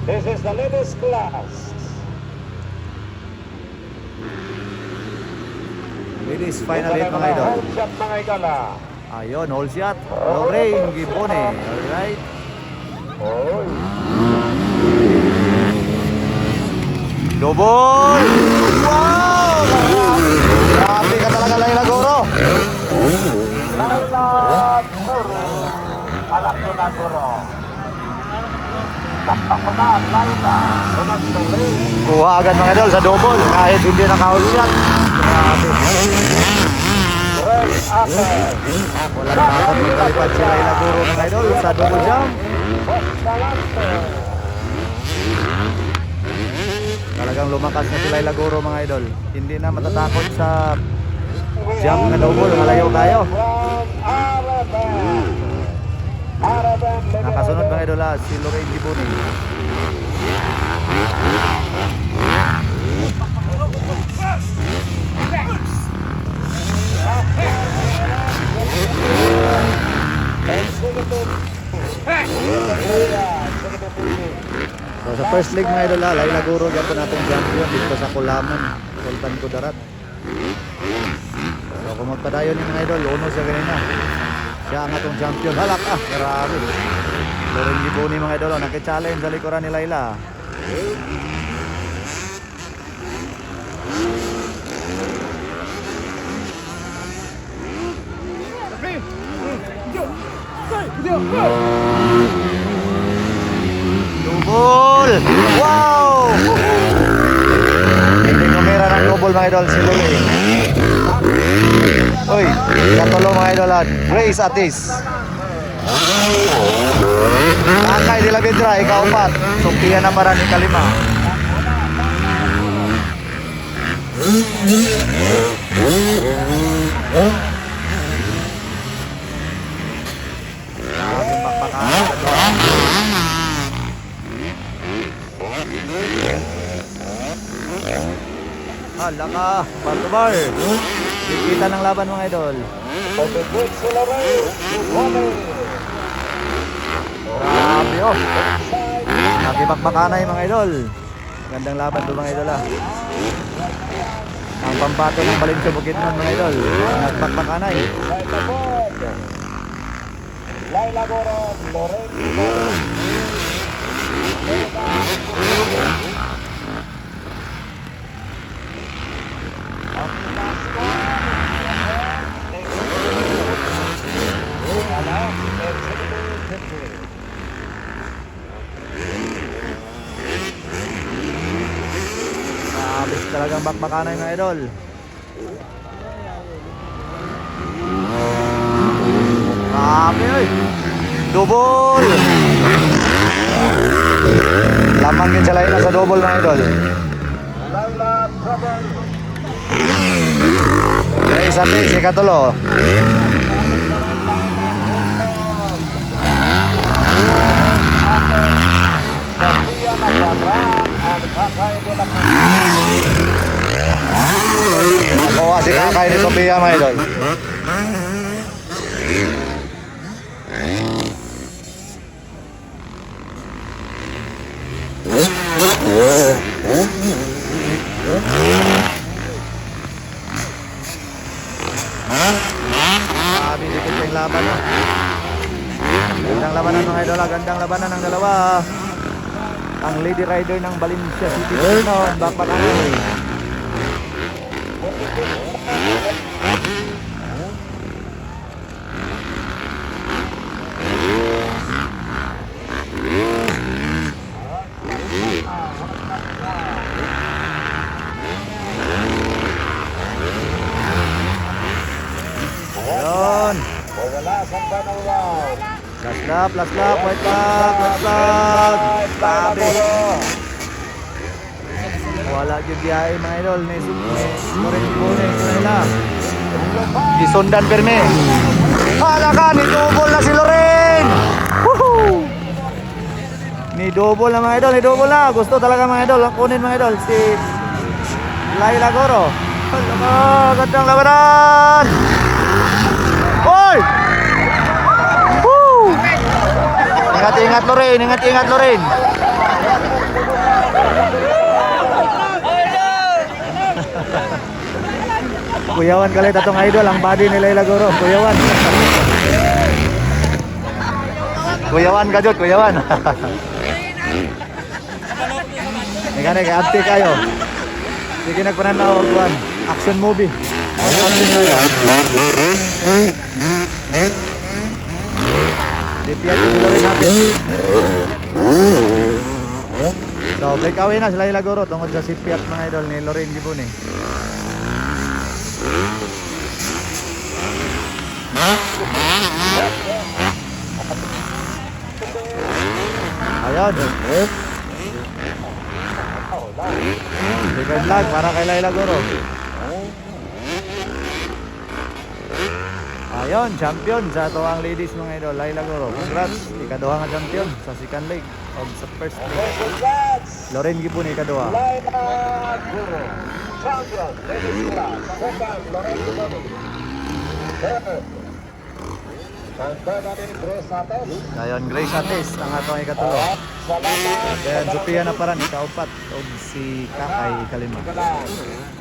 This is the ladies class. Ladies final 8 mga idol. Hold shot mga idol. Ayun, hold shot. Lorraine Gibone. Alright. Oy. Double! Wow! Grabe ka talaga, Laila Goro. Laila Goro. Alam ko na Goro. Takpakunan, Laila. Sunod-tuloy. Kuha agad mga idol sa double kahit hindi naka-hold shot. Grabe. Red Apple. Walang takot magkalipad si Laila Goro mga idol sa double jump. Talagang lumakas na si Laila Goro mga idol. Hindi na matatakot sa jump na double. Malayo tayo. Nakasunod mga idol si Lorraine Gibone. So, sa first leg mga idol, Laila Goro gapon natong champion dito sa Kulaman, Sultan Kudarat. So kung magpadayon ni mga idol, uno siya ganina. Siya ang atong champion. Halak grabe. Lorraine Gibone mga idol, naki-challenge sa likuran ni Laila. Double! Wow! Hindi kumira ng double mga idol si Lorraine. Uy, katulong mga idol Grace Atis. Kakay nila Bidra, ika-4. Sumpihan na para ni kalima. Hala ka, bar to bar. Kita ng laban mga idol. Grabe nakibakbakanay mga idol. Gandang laban to mga idol Ang pambato ng Balincio Bukidnon mga idol. Nagbakbakanay. Laila Goro, Lorraine Gibone. Abis talagang bakbakanay mga idol. Grabe double! Lamang yun sa Laila sa double mga idol. Isa si Katulo. Ako si kakay ni Sophia mga idol. Dikit yung laban Gandang labanan mga idol, gandang labanan ng dalawa. Ang lady rider ng Valencia City noon, bakbakanay. Ayun. Last lap, white flag, Babe. Wala yung biyahe mga idol. Lorraine Gibone, nila. Gisundan perme. Hala ka, ni double na si Lorraine. Woohoo! Ni double na mga idol, ni double na. Gusto talaga mga idol, kunin mga idol si Laila Goro. Hala ka, gandang labanan. Hoy! Woo! Ingat-ingat Lorraine, ingat-ingat Lorraine. Kuyawan kalit atong idol, ang body ni Layla Goro. Kuyawan. Kuyawan ka Jod, kuyawan. Ika kay abti kayo. Sige nagpananaw og kuan, action movie. Action kayo. Dipiat dito rin natin. So, breakaway na sila Layla Goro tungod sa sipiat mga idol ni Lorraine Gibon eh. Ayun. Second lag para kay Layla Goro. Ayun, champion sa ato ang ladies mga idol, Layla Goro. Congrats, ikaduha nga champion sa second leg o sa first leg. Lorraine Gibon ikaduha. Layla Guro, champion, ladies class. Second, Lorraine Gibon. Third, natin Grace Ates. Ayun, Grace Ates ang atong ikatulo. Salamat. Then Sophia na para ni kaupat o si Kakay ikalima. Salamat.